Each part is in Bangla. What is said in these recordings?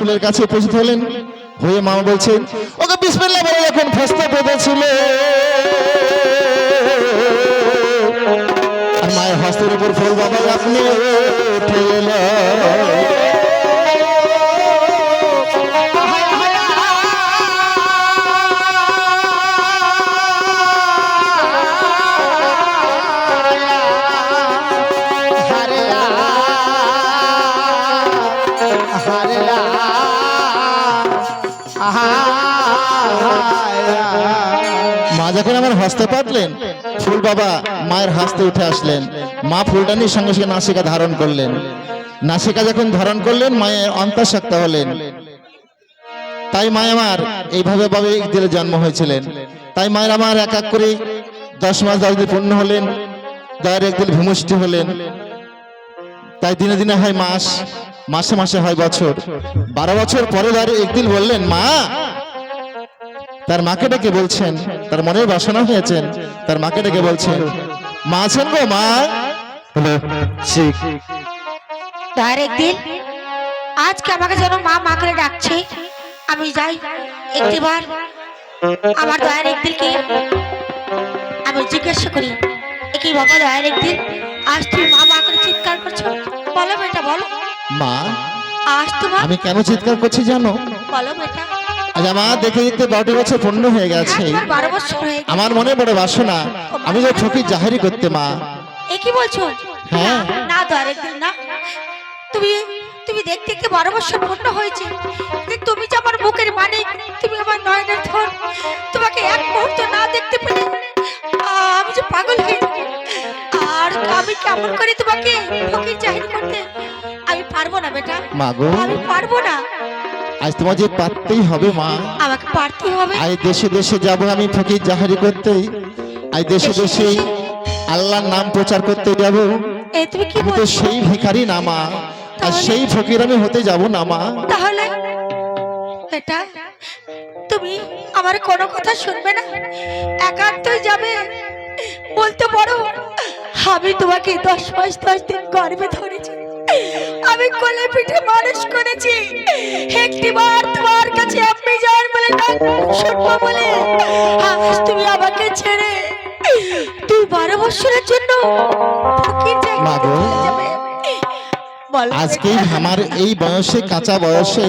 ফুলের কাছে উপস্থিত হলেন। হয়ে মা বলছেন, ওকে বিসমিল্লাহ বলে এখন ফেস্তা পেতেছিল, আর মায়ের হস্তের উপর ফুল বাবা আপনি উঠে এলো। মা যখন আমার হস্তে পাতলেন, ফুল বাবা মায়ের হাসতে উঠে আসলেন। মা ফুলটা নিয়ে সঙ্গে সঙ্গে নাসিকা ধারণ করলেন। নাসিকা যখন ধারণ করলেন, মায়ের অন্তঃসত্ত্বা হলেন। তাই মায় আমার এইভাবে ভাবে দিলে জন্ম হয়েছিলেন। তাই মায়ের আমার এক এক করে 10 মাস 10 দিন পূর্ণ হলেন, দয়ের একদিন ভূমিষ্ঠি হলেন। তাই দিনে দিনে হয় মাস, মাসে মাসে হয় বছর। 12 বছর পরে দাঁড়িয়ে একদিন বললেন মা, তার মাকে ডেকে বলছেন, তার মনের বাসনা হয়েছেন, তার মাকে ডেকে বলছেন, মা আছেন গো মা? তার একদিন আজকে আমাকে যেন মা মা করে ডাকছে, আমি যাই একটিবার আমার দয়ার একদিনকে আমি জিজ্ঞাসা করি, কি বাবা দয়ার একদিন আজ তুমি মা মা করে চিৎকার করছো, বলো বেটা বলো। মা আজ তোমার আমি কেন চিৎকার করছি জানো? বলো বেটা। আজ আমার দেখে দেখতে 12 বছর পূর্ণ হয়ে গেছে। 12 বছর হয়ে গেছে। আমার মনে বড় বাসনা, আমি যে ফকির জাহেরি করতে মা। এ কি বলছো? হ্যাঁ। না দয়ার একদিন না, তুমি তুমি দেখতে দেখতে 12 বছর পূর্ণ হয়েছে, কিন্তু তুমি যে আমার বুকের মানিক, তুমি আমার নয়নের ধন, তোমাকে এক মুহূর্ত না দেখতে পেলে আমি যে পাগল হয়ে যাবো। আর আমি কেমন করে তোমাকে ফকির জাহির করতে, আমি পারবো না বেটা, মা গো, আমি পারবো না। আজ তোমার যে পারতেই হবে মা। আমাকে পারতে হবে। আজ দেশে দেশে যাব আমি ফকির জাহেরি করতে। আজ দেশে দেশে আল্লাহর নাম প্রচার করতে যাব। এই তুমি কি আমি তো বলছো? সেই ভিখারি না মা, আর সেই ফকির আমি হতে যাব না মা। তাহলে বেটা তুমি আমার কোনো কথা শুনবে না, একান্তই যাবে? বলতে পারো আমি তোমাকে 10 মাস 10 দিন গর্ভে ধরেছি, আমি কোলে পিঠে মানুষ করেছি, একটিবার তোমার কাছে আপনি যান বলে ডাক শুনবো বলে আজ তুমি আমাকে ছেড়ে তুই 12 বছরের জন্য ফকির মা গো, যাবে। আজকেই আমার এই বয়সে, কাঁচা বয়সে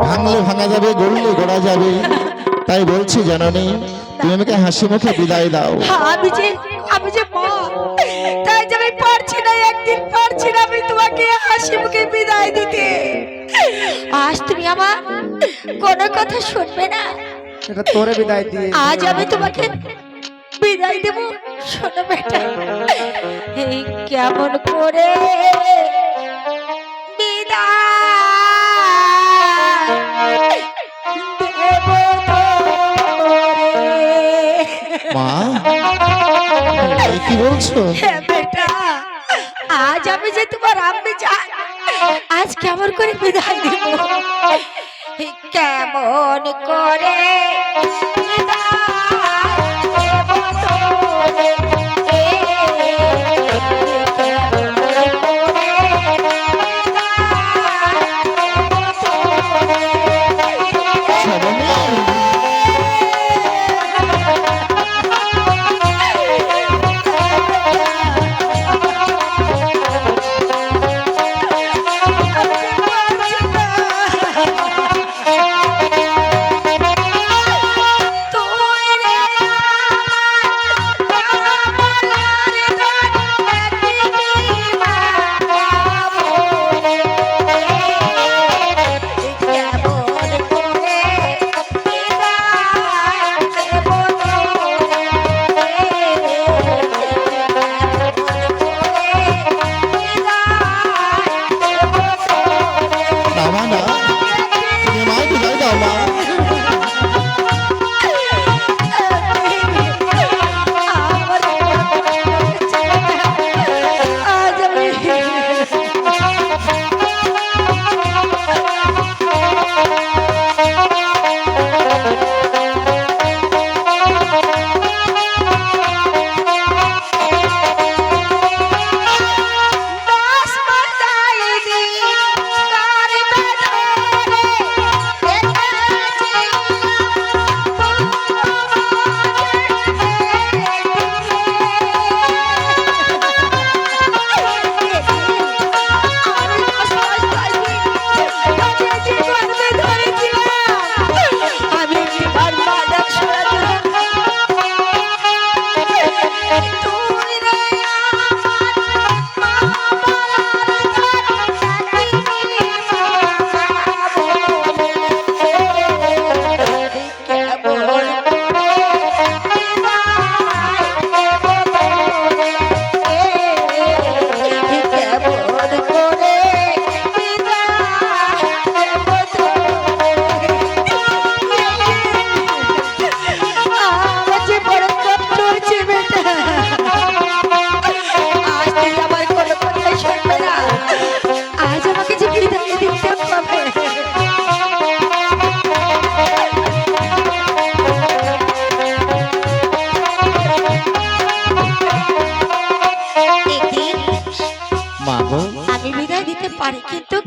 ভাঙলে ভাঙা যাবে, গড়লে গড়া যাবে। তাই বলছি জাননি, তুমি আমাকে হাসি মুখে বিদায় দাও। আমি যে মা, তাই যে আমি পারছি না, একদিন পারছি না আমি তোমাকে হাসি মুখে বিদায় দিতে। আজ তুমি আমার কোনো কথা শুনবে না, এটা তোরে বিদায় দিয়ে আজ আমি তোমাকে বিদায় দেব। শোনো বেটা, এই কেমন করে মা কি বলছো? হ্যাঁ বেটা, আজ আমি যে তোমার আম্মি যান, আজ কেমন করে বিদায় দেব, কেমন করে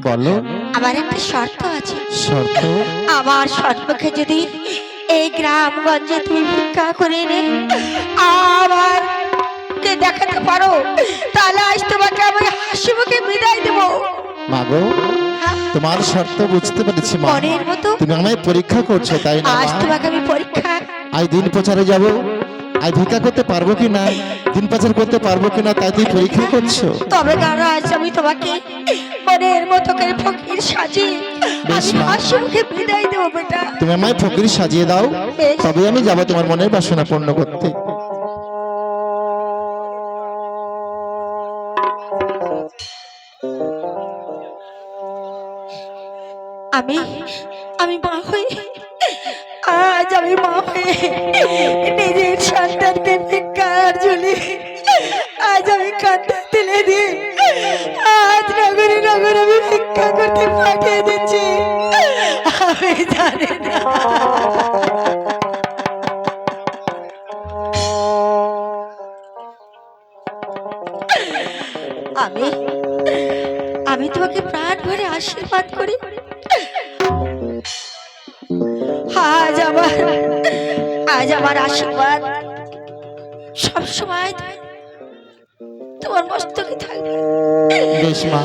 বলো। আমার একটা শর্ত আছে। শর্ত? আমার সম্মুখে যদি এই গ্রামগঞ্জে তুমি ভিক্ষা করে এনে আমার কে দেখাতে পারো, তাহলে আজ তোমাকে আমি হাসি মুখে বিদায় দেবো। মাগো, তোমার শর্ত বুঝতে পেরেছি মা। মনের মতো তুমি আমায় পরীক্ষা করছো তাই না আজ মা? তোমাকে আমি পরীক্ষা। আজ দিন প্রচারে যাব, আজ ভিক্ষা করতে পারবো কিনা, দিন প্রচার করতে পারবো কিনা, তাই তুই পরীক্ষা করছো। তবে কারণ আজ আমি তোমাকে মনের মতো করে ফকির সাজিয়ে বেশ আমি মা। হাসি মুখে বিদায় দেবো বেটা। তুমি আমায় ফকির সাজিয়ে দাও, বেশ। তবে আমি যাবো তোমার মনের বাসনা পূর্ণ করতে। আমি আমি মা হয়ে আজ আমি মা হয়ে নিজের সন্তানকে ভিক্ষার ঝুলি আজ আমি কাঁদতে তুলে দিই। আজ নগরে নগরে আমি ভিক্ষা করতে পাঠিয়ে দিচ্ছি। আমি জানি না আমি আমি তোমাকে প্রাণ ভরে আশীর্বাদ করি। আজ আমার আশীর্বাদ সবসময় তোমার মস্তকে থাকবে। বেশ মা।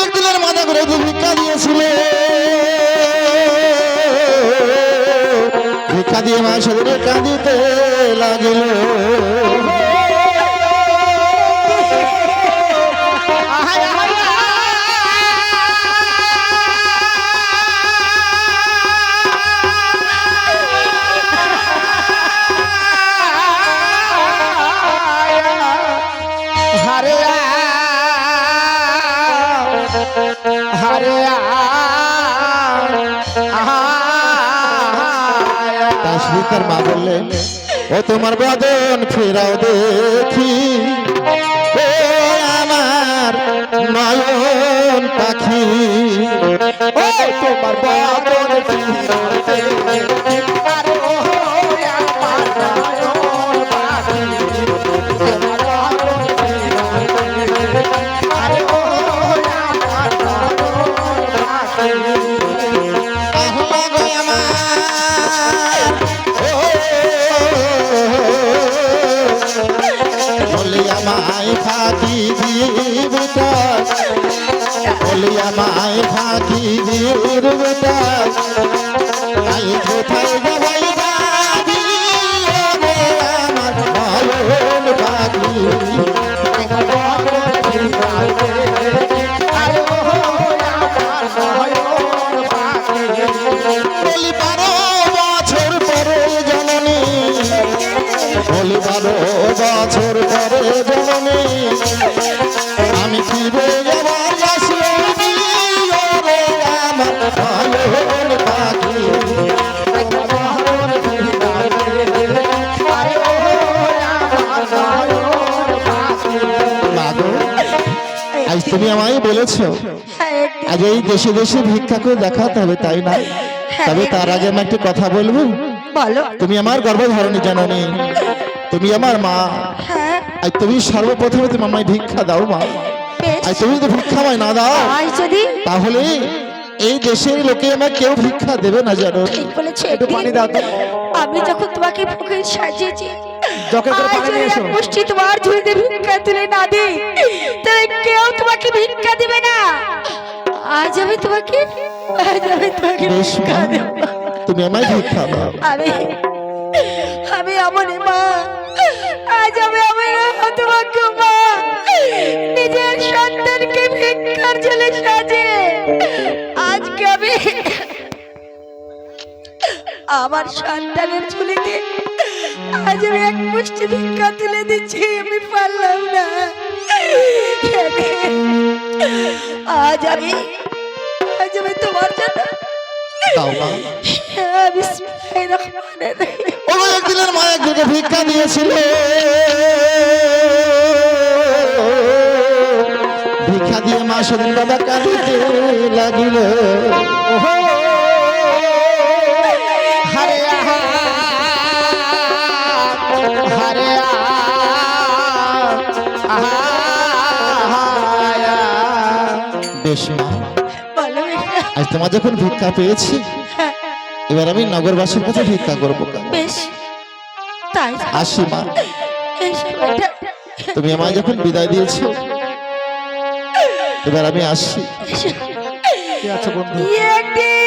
একদিনের মাথা করে ভিক্ষা দিয়েছিলে, ভিক্ষা দিয়ে মা সেদিনে কাঁদিতে লাগিল। তার মা বললেন, ও তোমার বদন ফেরাও দেখি, ও আমার নয়ন পাখি, ও তোমার বদন ফেরাও দেখি, আরে ও আমার নয়ন পাখি, তোমার বদন ফেরাও দেখি, আরে ও আমার নয়ন পাখি। আমায় ফাঁকি দিবটা, বলিয়া মায় ফাঁকি দিবটা, তাই কোথায় যাবাই ভাবি, ওরে আমার নয়ন পাখি, বলি 12 বছর পরে জননী, বলি 12 বছর পরে জননী, আমি ফিরে যাবার আসিনি, ওরে আমার নয়ন পাখি, আজ তুমি আমায় বলেছো আজ এই দেশে দেশে ভিক্ষা করে দেখাতে হবে তাই না? তবে তার আগে আমি একটা কথা বলবো। বলো। তুমি আমার গর্ভধারণী জননী, তুমি আমার মা। আজ তুমি সর্বপ্রথমে তুমি আমায় ভিক্ষা দাও মা। আজ তুমি যদি ভিক্ষা আমায় না দাও তাহলে এই দেশের লোকে আমায় কেউ ভিক্ষা দেবে না জানো। ঠিক বলেছে। একটু পানি দাও তো। আমি যখন তোমাকে ফকির সাজিয়েছি, জকে করে পানি নিয়ে এসো। মুষ্টি তোমার ঝুলিতে ভিক্ষা তুলে না দিই তাহলে কেউ তোমাকে ভিক্ষা দেবে না। আজ আমি তোমাকে বেশ মা, ভিক্ষা দেব। তুমি আমায় ভিক্ষা দাও। আমি এমনই মা, আজ আমি হতভাগ্য মা, নিজের সন্তানকে ভিক্ষার ঝুলি সাজে আজকে আমি আমার সন্তানের ঝুলিতে আজ আমি এক মুষ্টি ভিক্ষা তুলে দিচ্ছি। আমি পারলাম না। আজ আমি তোমার জন্য দাও মা। বিসমিল্লাহির রহমানির রহিম। ও একদিনের মা একজনকে ভিক্ষা দিয়েছিল, ভিক্ষা দিয়ে মা সেদিন বাবা কাঁদিতে লাগিল। হরে হরে বেশ মা, বলো বেটা। আজ তোমার যখন ভিক্ষা পেয়েছি, হ্যাঁ, এবার আমি নগরবাসীর কাছে ভিক্ষা করবো। বেশ তাই আসি মা, এসো বেটা। তুমি আমায় যখন বিদায় দিয়েছো, এবার আমি আসি। এসো। কি আছে বন্ধু? একদিন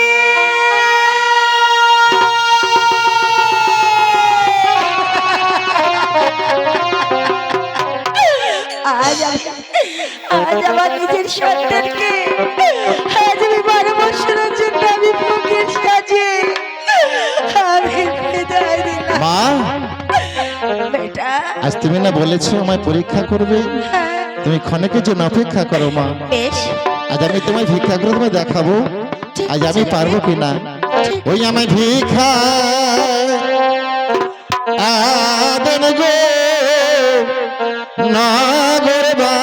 আজ আমার নিজের সন্তানকে আজ আমি 12 বছরের জন্য আমি বুকের সাজে আমি বিদায় দিলাম। মা, বেটা আজ তুমি না বলেছো আমায় পরীক্ষা করবে, হ্যাঁ, তুমি ক্ষণেকের জন্য অপেক্ষা করো মা। বেশ আজ আমি তোমায় ভিক্ষা করে তোমায় দেখাবো ঠিক আজ আছে আমি পারবো বেটা। কিনা। ঠিক ওই আমায় ভিক্ষা আদেন গো নগরবাসী,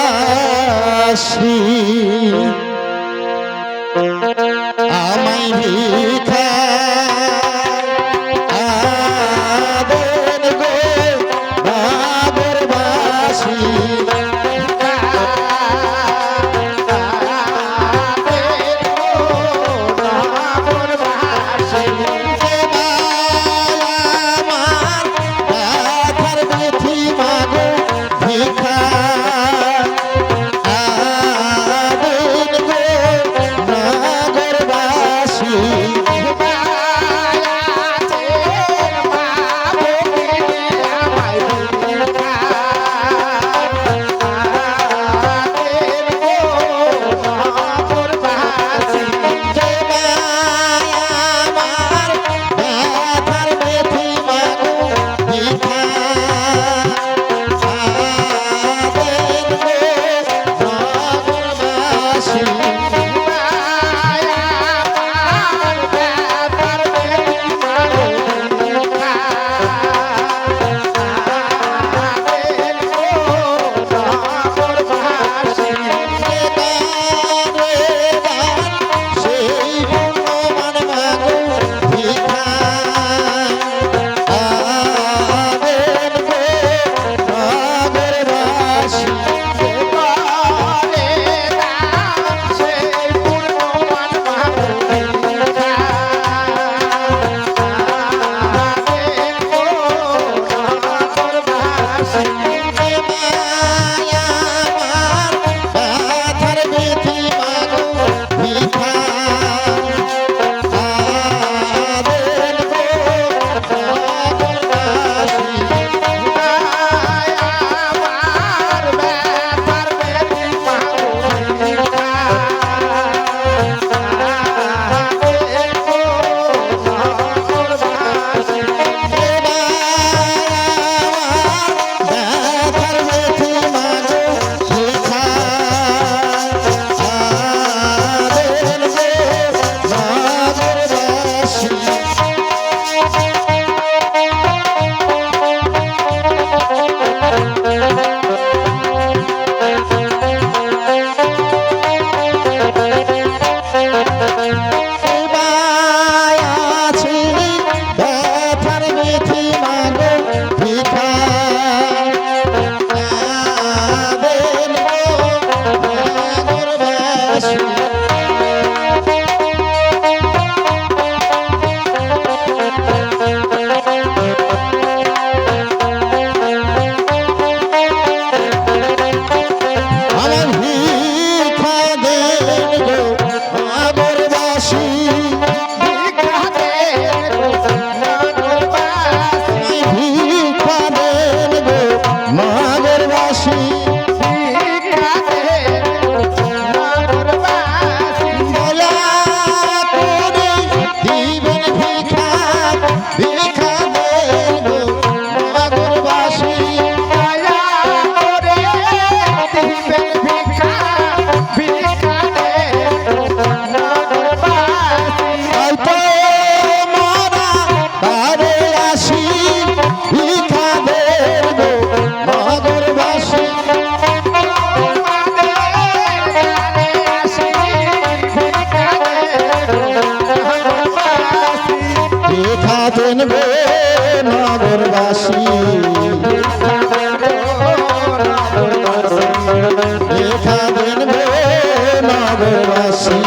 আমায় ভিক্ষা আদেন গো নগরবাসী। নগরবাসী